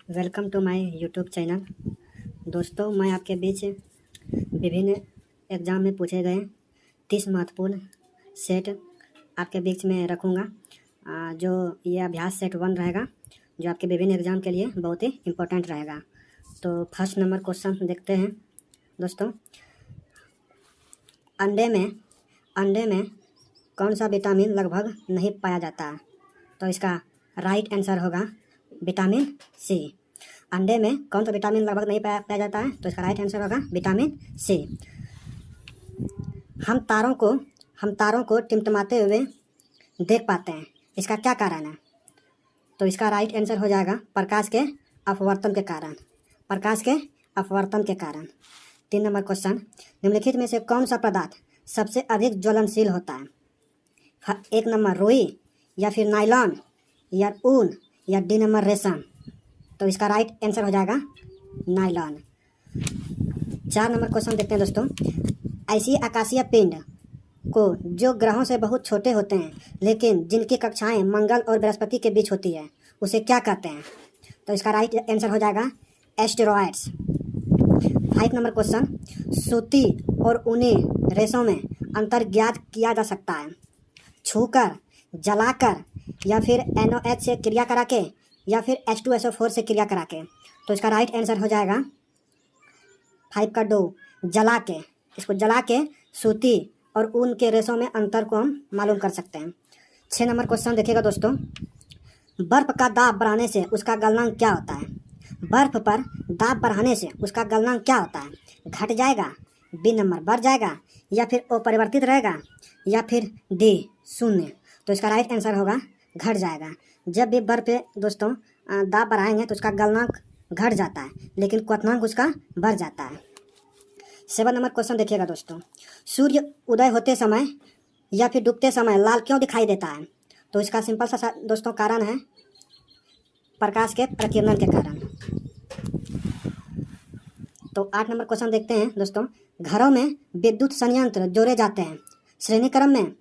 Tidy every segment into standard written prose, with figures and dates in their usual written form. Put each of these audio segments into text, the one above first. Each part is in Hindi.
Welcome to my YouTube channel. दोस्तों, मैं आपके बीच विभिन्न एग्ज़ाम में पूछे गए 30 महत्वपूर्ण सेट आपके बीच में रखूँगा। जो ये अभ्यास सेट 1 रहेगा, जो आपके विभिन्न एग्ज़ाम के लिए बहुत ही इम्पोर्टेंट रहेगा। तो फर्स्ट नंबर क्वेश्चन देखते हैं दोस्तों। अंडे में कौन सा विटामिन लगभग नहीं पाया जाता है? तो इसका राइट आंसर होगा विटामिन सी। अंडे में कौन सा विटामिन लगभग नहीं पाया जाता है? तो इसका राइट आंसर होगा विटामिन सी। हम तारों को टिमटिमाते हुए देख पाते हैं, इसका क्या कारण है? तो इसका राइट आंसर हो जाएगा प्रकाश के अपवर्तन के कारण। प्रकाश के अपवर्तन के कारण। 3 नंबर क्वेश्चन, निम्नलिखित में से कौन सा पदार्थ सबसे अधिक ज्वलनशील होता है? 1 नंबर रुई, या फिर नायलॉन, या ऊन, या डी नंबर रेशम। तो इसका राइट आंसर हो जाएगा नायलॉन। 4 नंबर क्वेश्चन देखते हैं दोस्तों। ऐसी आकाशीय पिंड को जो ग्रहों से बहुत छोटे होते हैं लेकिन जिनकी कक्षाएं मंगल और बृहस्पति के बीच होती है, उसे क्या कहते हैं? तो इसका राइट आंसर हो जाएगा एस्टेरॉयड्स। 5 नंबर क्वेश्चन, सूती और ऊनी रेशों में अंतर ज्ञात किया जा सकता है छूकर, जलाकर, या फिर NOH से क्रिया करा के, या फिर H2SO4 से क्रिया करा के। तो इसका राइट आंसर हो जाएगा 5 का 2, जला के। इसको जला के सूती और ऊन के रेशों में अंतर को हम मालूम कर सकते हैं। 6 नंबर क्वेश्चन देखिएगा दोस्तों। बर्फ का दाब बढ़ाने से उसका गलनांक क्या होता है? बर्फ पर दाब बढ़ाने से उसका गलनांक क्या होता है? घट जाएगा, बी नंबर बढ़ जाएगा, या फिर अपरिवर्तित रहेगा, या फिर डी 0। तो इसका राइट आंसर होगा घट जाएगा। जब भी बर्फ पे दोस्तों दाब बढ़ाएंगे तो उसका गलनांक घट जाता है, लेकिन क्वथनांक उसका बढ़ जाता है। 7 नंबर क्वेश्चन देखिएगा दोस्तों। सूर्य उदय होते समय या फिर डूबते समय लाल क्यों दिखाई देता है? तो इसका सिंपल सा दोस्तों कारण है प्रकाश के प्रकीर्णन के कारण। तो 8 नंबर क्वेश्चन देखते हैं दोस्तों। घरों में विद्युत संयंत्र जोड़े जाते हैं श्रेणी क्रम में,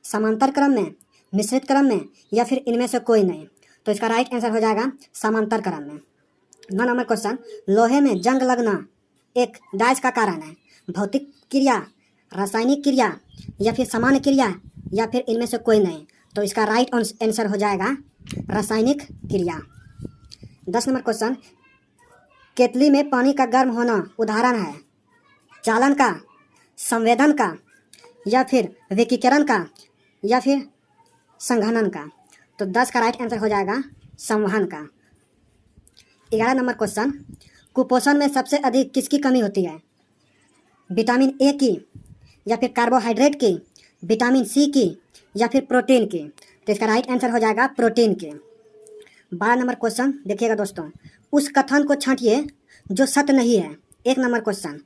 समांतर क्रम में, मिश्रित क्रम में, या फिर इनमें से कोई नहीं। तो इसका राइट आंसर हो जाएगा समांतर क्रम में। 9 नंबर क्वेश्चन, लोहे में जंग लगना एक डायज का कारण है भौतिक क्रिया, रासायनिक क्रिया, या फिर सामान्य क्रिया, या फिर इनमें से कोई नहीं। तो इसका राइट आंसर हो जाएगा रासायनिक क्रिया। 10 नंबर क्वेश्चन, केतली में पानी का गर्म होना उदाहरण है चालन का, संवेदन का, या फिर विकिरण का, या फिर संघनन का। तो 10 का राइट आंसर हो जाएगा संवहन का। 11 नंबर क्वेश्चन, कुपोषण में सबसे अधिक किसकी कमी होती है? विटामिन ए की, या फिर कार्बोहाइड्रेट की, विटामिन सी की, या फिर प्रोटीन की। तो इसका राइट आंसर हो जाएगा प्रोटीन की। 12 नंबर क्वेश्चन देखिएगा दोस्तों। उस कथन को छांटिए जो सत्य नहीं है। 1 नंबर क्वेश्चन,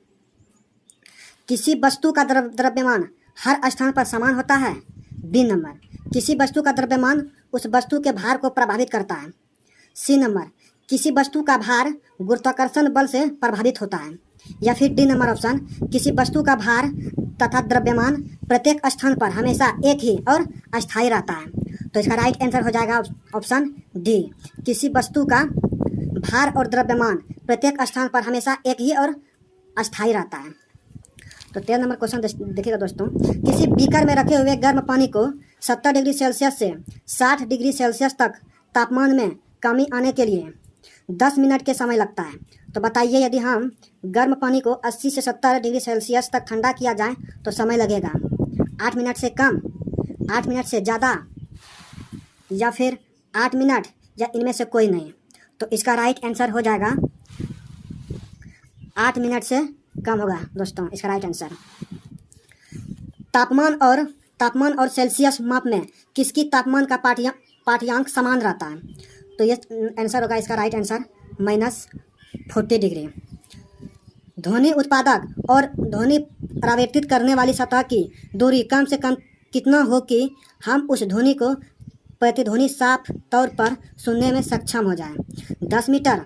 किसी वस्तु का द्रव्यमान हर स्थान पर समान होता है। बी नंबर, किसी वस्तु का द्रव्यमान उस वस्तु के भार को प्रभावित करता है। सी नंबर, किसी वस्तु का भार गुरुत्वाकर्षण बल से प्रभावित होता है। या फिर डी नंबर ऑप्शन, किसी वस्तु का भार तथा द्रव्यमान प्रत्येक स्थान पर हमेशा एक ही और अस्थायी रहता है। तो इसका राइट आंसर हो जाएगा ऑप्शन डी, किसी वस्तु का भार और द्रव्यमान प्रत्येक स्थान पर हमेशा एक ही और अस्थायी रहता है। तो 13 नंबर क्वेश्चन देखिएगा दोस्तों। किसी बीकर में रखे हुए गर्म पानी को 70 डिग्री सेल्सियस से 60 डिग्री सेल्सियस तक तापमान में कमी आने के लिए 10 मिनट के समय लगता है। तो बताइए, यदि हम गर्म पानी को 80 से 70 डिग्री सेल्सियस तक ठंडा किया जाए तो समय लगेगा 8 मिनट से कम, 8 मिनट से ज़्यादा, या फिर 8 मिनट, या इनमें से कोई नहीं। तो इसका राइट आंसर हो जाएगा 8 मिनट से कम होगा दोस्तों इसका राइट आंसर। तापमान और सेल्सियस माप में किसकी तापमान का पाठ्यांक समान रहता है? तो ये आंसर होगा इसका राइट आंसर -40 डिग्री। ध्वनि उत्पादक और ध्वनि परावर्तित करने वाली सतह की दूरी कम से कम कितना हो कि हम उस ध्वनि को प्रतिध्वनि साफ तौर पर सुनने में सक्षम हो जाएं? 10 मीटर,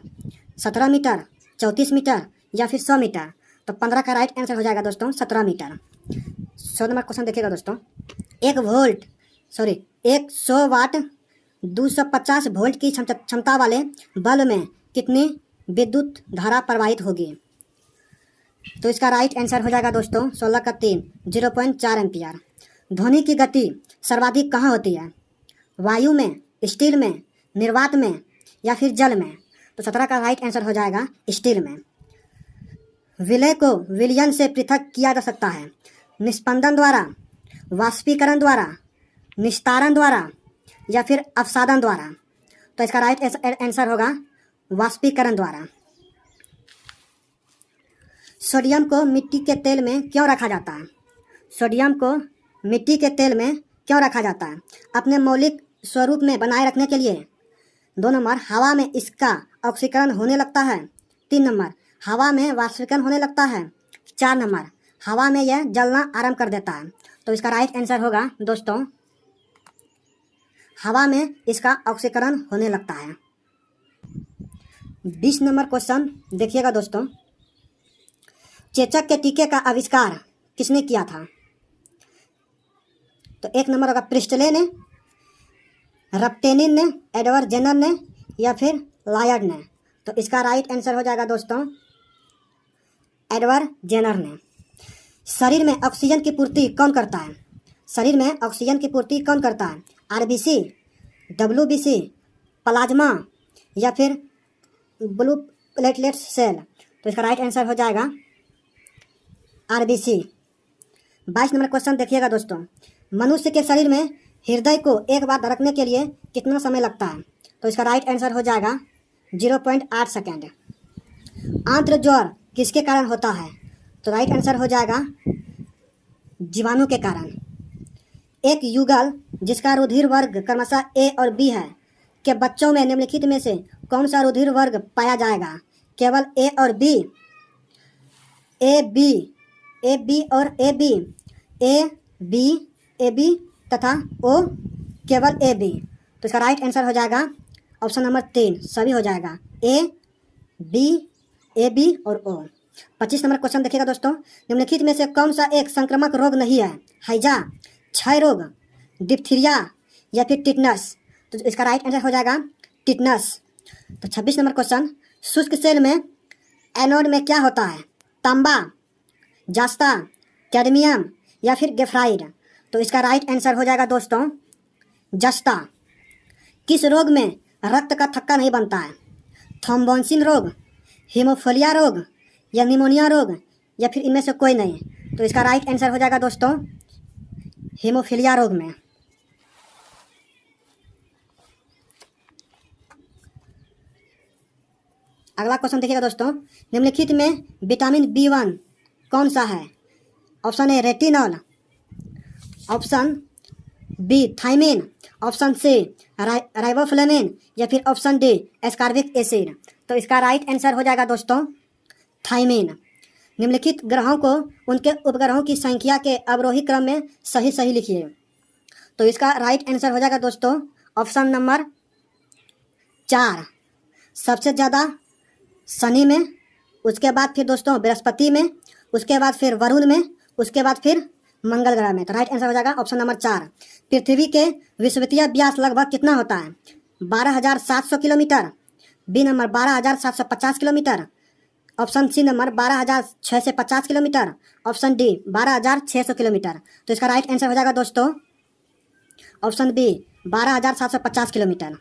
17 मीटर, 34 मीटर, या फिर 100 मीटर। तो 15 का राइट आंसर हो जाएगा दोस्तों 17 मीटर। 100 नंबर क्वेश्चन देखिएगा दोस्तों। 100 वाट 250 वोल्ट की क्षमता वाले बल्ब में कितनी विद्युत धारा प्रवाहित होगी? तो इसका राइट आंसर हो जाएगा दोस्तों 16 का 3 0.4 एम्पियर। ध्वनि की गति सर्वाधिक कहाँ होती है? वायु में, स्टील में, निर्वात में या फिर जल में? तो 17 का राइट आंसर हो जाएगा स्टील में। विलय को विलयन से पृथक किया जा सकता है निस्पंदन द्वारा, वाष्पीकरण द्वारा, निस्तारण द्वारा या फिर अवसादन द्वारा? तो इसका राइट आंसर होगा वाष्पीकरण द्वारा। सोडियम को मिट्टी के तेल में क्यों रखा जाता है? सोडियम को मिट्टी के तेल में क्यों रखा जाता है? अपने मौलिक स्वरूप में बनाए रखने के लिए। 2 नंबर, हवा में इसका ऑक्सीकरण होने लगता है। 3 नंबर, हवा में वाष्पीकरण होने लगता है। 4 नंबर, हवा में यह जलना आरंभ कर देता है। तो इसका राइट आंसर होगा दोस्तों हवा में इसका ऑक्सीकरण होने लगता है। 20 नंबर क्वेश्चन देखिएगा दोस्तों, चेचक के टीके का आविष्कार किसने किया था? तो 1 नंबर होगा प्रिस्टले ने, रप्टेनिन ने, एडवर्ड जेनर ने या फिर लायड ने? तो इसका राइट आंसर हो जाएगा दोस्तों एडवर्ड जेनर ने। शरीर में ऑक्सीजन की पूर्ति कौन करता है? शरीर में ऑक्सीजन की पूर्ति कौन करता है? आरबीसी, डब्ल्यूबीसी, प्लाज्मा या फिर ब्लू प्लेटलेट्स सेल? तो इसका राइट आंसर हो जाएगा आरबीसी। 22 नंबर क्वेश्चन देखिएगा दोस्तों, मनुष्य के शरीर में हृदय को एक बार धड़कने के लिए कितना समय लगता है? तो इसका राइट आंसर हो जाएगा 0.8 सेकेंड। आंत्र ज्वर किसके कारण होता है? तो राइट आंसर हो जाएगा जीवाणु के कारण। एक युगल जिसका रुधिर वर्ग क्रमशः ए और बी है के बच्चों में निम्नलिखित में से कौन सा रुधिर वर्ग पाया जाएगा? केवल ए और बी, ए बी और ए बी तथा ओ केवल ए बी? तो इसका राइट आंसर हो जाएगा ऑप्शन नंबर 3 सभी हो जाएगा ए बी और ओ। 25 नंबर क्वेश्चन देखिएगा दोस्तों, निम्नलिखित में से कौन सा एक संक्रामक रोग नहीं है? हैजा, क्षय रोग, डिप्थीरिया या फिर टिटनस? तो इसका राइट आंसर हो जाएगा टिटनस। तो 26 नंबर क्वेश्चन, शुष्क सेल में एनोड में क्या होता है? तांबा, जास्ता, कैडमियम या फिर ग्रेफाइट? तो इसका राइट आंसर हो जाएगा दोस्तों जस्ता। किस रोग में रक्त का थक्का नहीं बनता है? थ्रोम्बोसिस रोग, हीमोफिलिया रोग या निमोनिया रोग या फिर इनमें से कोई नहीं? तो इसका राइट आंसर हो जाएगा दोस्तों हीमोफिलिया रोग में। अगला क्वेश्चन देखिएगा दोस्तों, निम्नलिखित में विटामिन B1 कौन सा है? Option A retinol, option B thiamine, option C riboflavin या फिर ऑप्शन डी एस्कॉर्बिक एसिड? तो इसका राइट आंसर हो जाएगा दोस्तों थायमिन। निम्नलिखित ग्रहों को उनके उपग्रहों की संख्या के अवरोही क्रम में सही लिखिए। तो इसका राइट आंसर हो जाएगा दोस्तों ऑप्शन नंबर 4, सबसे ज़्यादा शनि में, उसके बाद फिर दोस्तों बृहस्पति में, उसके बाद फिर वरुण में, उसके बाद फिर मंगल ग्रह में। तो राइट आंसर हो जाएगा ऑप्शन नंबर 4। पृथ्वी के विषुवतीय व्यास लगभग कितना होता है? 12,700 kilometre, B number 12,750 kilometre, option C number 12,650 kilometre, option D 12,600 kilometre? तो इसका राइट आंसर हो जाएगा दोस्तों ऑप्शन बी 12,750 किलोमीटर।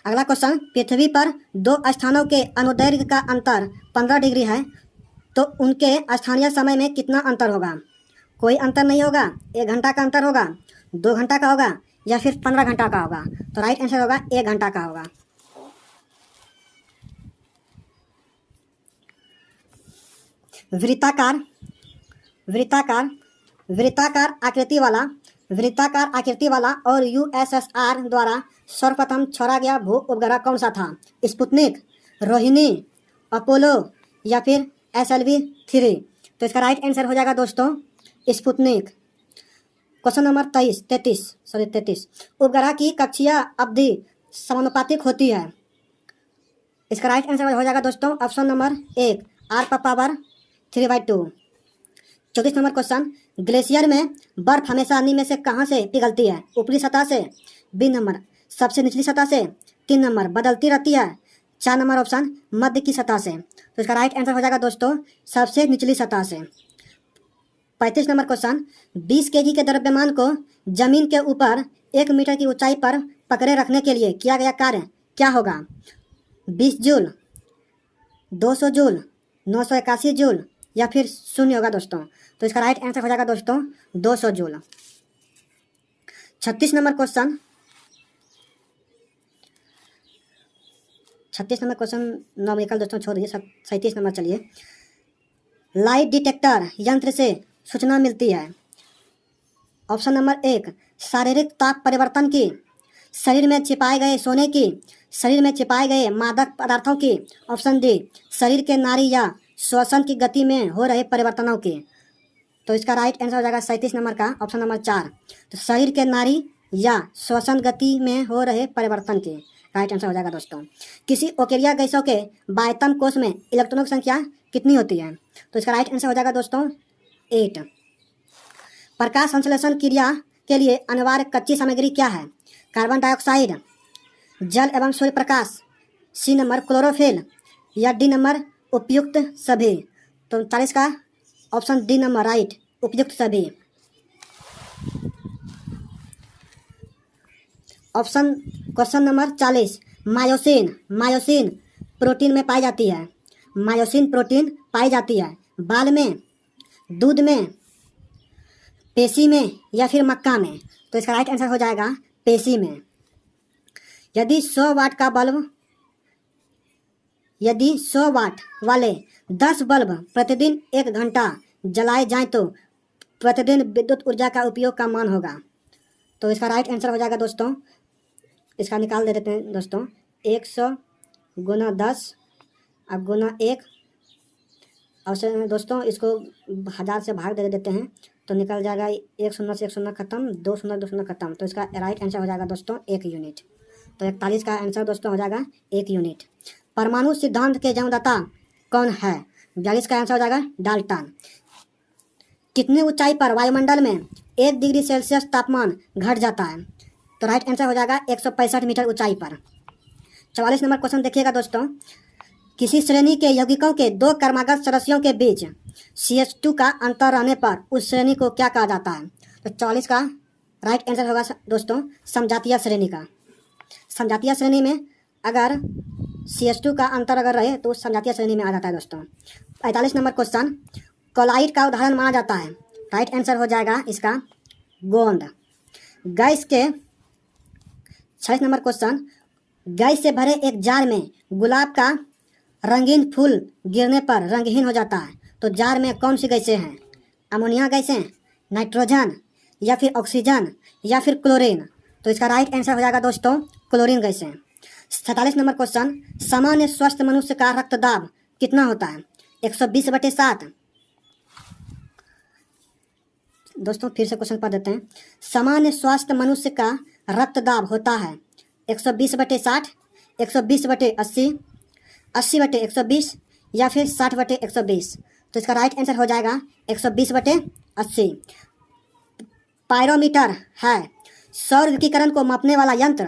अगला क्वेश्चन, पृथ्वी पर 2 स्थानों के अनुदैर्घ्य का अंतर 15 डिग्री है, तो उनके स्थानीय समय में कितना अंतर होगा? कोई अंतर नहीं होगा, 1 घंटा का अंतर होगा, 2 घंटा का होगा या फिर 15 घंटा का होगा? तो राइट आंसर होगा 1 घंटा का होगा। वृत्ताकार आकृति वाला और यूएसएसआर द्वारा सर्वप्रथम छोड़ा गया भू उपग्रह कौन सा था? स्पुतनिक, रोहिणी, अपोलो या फिर SLV-3? तो इसका राइट आंसर हो जाएगा दोस्तों स्पुतनिक। क्वेश्चन नंबर 33 उपग्रह की कक्षीय अवधि समानुपातिक होती है? इसका राइट आंसर हो जाएगा दोस्तों option number 1 R⁻3/2। 34 number question, glacier में बर्फ हमेशा निम्न में से कहाँ से पिघलती है? ऊपरी सतह से, बी नंबर सबसे निचली सतह से, 3 नंबर बदलती रहती है 4 नंबर ऑप्शन मध्य की सतह से, तो इसका राइट आंसर हो जाएगा दोस्तों सबसे निचली सतह से। 35 नंबर क्वेश्चन, 20 केजी के द्रव्यमान को जमीन के ऊपर 1 मीटर की ऊंचाई पर पकड़े रखने के लिए किया गया कार्य क्या होगा? 20 जूल, 200 जूल, 981 जूल या फिर 0 होगा दोस्तों। तो इसका राइट आंसर हो जाएगा दोस्तों 200 joule. 36 number question, 36 number question numerical दोस्तों छोड़ दीजिए, 37 नंबर चलिए। लाइट डिटेक्टर यंत्र से सूचना मिलती है। ऑप्शन नंबर 1 शारीरिक ताप परिवर्तन की, शरीर में छिपाए गए सोने की, शरीर में छिपाए गए मादक पदार्थों की। ऑप्शन डी शरीर के नाड़ी या श्वसन की गति में हो रहे परिवर्तनों की। तो इसका राइट आंसर हो जाएगा 37 नंबर का ऑप्शन नंबर 4, तो शरीर के नाड़ी या श्वसन गति में हो रहे परिवर्तन की राइट आंसर हो जाएगा दोस्तों। किसी ओकेरिया गैसों के बायतम कोष में इलेक्ट्रॉनों की संख्या कितनी होती है? तो इसका राइट आंसर हो जाएगा दोस्तों 8। प्रकाश संश्लेषण क्रिया के लिए अनिवार्य कच्ची सामग्री क्या है? कार्बन डाइऑक्साइड, जल एवं सूर्य प्रकाश, सी नंबर क्लोरोफिल या डी नंबर उपयुक्त सभी। तो 40 का ऑप्शन डी नंबर राइट, उपयुक्त सभी। Option question number 40, myosin, myosin protein में पाई जाती है। मायोसिन प्रोटीन पाई जाती है बाल में, दूध में, पेशी में या फिर मक्का में। तो इसका राइट आंसर हो जाएगा पेशी में। यदि 100 वाट का बल्ब, यदि 100 वाट वाले 10 बल्ब प्रतिदिन 1 घंटा जलाए जाएं तो प्रतिदिन विद्युत ऊर्जा का उपयोग का मान होगा। तो इसका राइट आंसर हो जाएगा दोस्तों, इसका निकाल दे देते हैं दोस्तों, 100 गुना 10 अब गुना 1 और दोस्तों इसको 1000 से भाग दे देते हैं तो निकल जाएगा 1 शून्य से 1 शून्य खत्म, 2 शून्य 2 शून्य खत्म। तो इसका राइट आंसर हो जाएगा दोस्तों 1 यूनिट। तो 41 का आंसर दोस्तों हो जाएगा 1 यूनिट। परमाणु सिद्धांत के जन्मदाता कौन है? 42 का आंसर हो जाएगा डाल्टन। कितनी ऊंचाई पर वायुमंडल में 1 डिग्री सेल्सियस तापमान घट जाता है? तो राइट आंसर हो जाएगा 165 मीटर ऊंचाई पर। 44 नंबर क्वेश्चन देखिएगा दोस्तों, किसी श्रेणी के यौगिकों के 2 क्रमागत सदस्यों के बीच CH2 का अंतर रहने पर उस श्रेणी को क्या कहा जाता है? तो 44 का राइट आंसर होगा दोस्तों समजातीय श्रेणी का। समजातीय श्रेणी में अगर CH2 का अंतर अगर रहे तो उस समजातीय श्रेणी में आ जाता है दोस्तों। 45 नंबर क्वेश्चन, कोलाइट का उदाहरण माना जाता है। राइट आंसर हो जाएगा इसका गोंद। गैस के 46 नंबर क्वेश्चन, गैस से भरे एक जार में गुलाब का रंगीन फूल गिरने पर रंगहीन हो जाता है। तो जार में कौन सी गैसें हैं? अमोनिया गैसें, नाइट्रोजन या फिर ऑक्सीजन या फिर क्लोरीन। तो इसका राइट आंसर हो जाएगा दोस्तों क्लोरीन गैसें। 47 नंबर क्वेश्चन, सामान्य स्वस्थ मनुष्य का रक्तदाब कितना होता है? 120/7। दोस्तों फिर से क्वेश्चन पढ़ देते हैं। सामान्य स्वस्थ मनुष्य का रक्तदाब होता है 120/60, 120/80, 80/120 या फिर 60/120। तो इसका राइट आंसर हो जाएगा 120/80। पायरोमीटर है सौर विकिरण को मापने वाला यंत्र,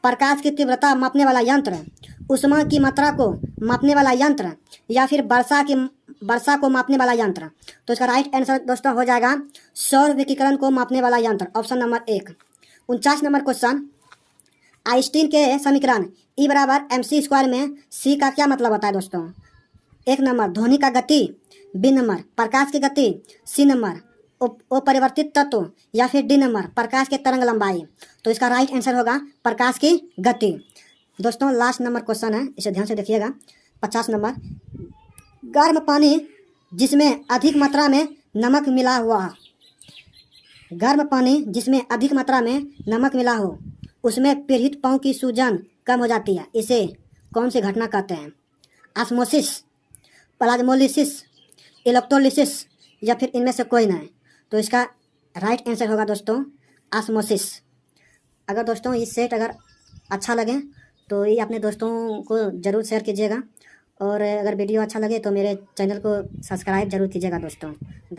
प्रकाश की तीव्रता मापने वाला यंत्र, ऊष्मा की मात्रा को मापने वाला यंत्र या फिर वर्षा को मापने वाला यंत्र। तो इसका राइट आंसर दोस्तों हो जाएगा सौर विकिरण को मापने वाला यंत्र, option number 1। 49 number question, Einstein के समीकरण E = mc² में C का क्या मतलब होता है दोस्तों? 1 नंबर ध्वनि का गति, बी नंबर प्रकाश की गति, सी नंबर अपरिवर्तित तत्व या फिर डी नंबर प्रकाश के तरंग लंबाई। तो इसका राइट आंसर होगा प्रकाश की गति। दोस्तों लास्ट नंबर क्वेश्चन है, इसे ध्यान से देखिएगा। 50 नंबर, गर्म पानी जिसमें अधिक मात्रा में नमक मिला हुआ, गर्म पानी जिसमें अधिक मात्रा में नमक मिला हो उसमें पीड़ित पाँव की सूजन कम हो जाती है, इसे कौन सी घटना कहते हैं? ऑस्मोसिस, प्लाज्मोलिसिस, इलेक्ट्रोलिसिस या फिर इनमें से कोई नहीं। तो इसका राइट आंसर होगा दोस्तों ऑस्मोसिस। अगर दोस्तों ये सेट अगर अच्छा लगे तो ये अपने दोस्तों को ज़रूर शेयर कीजिएगा और अगर वीडियो अच्छा लगे तो मेरे चैनल को सब्सक्राइब जरूर कीजिएगा दोस्तों।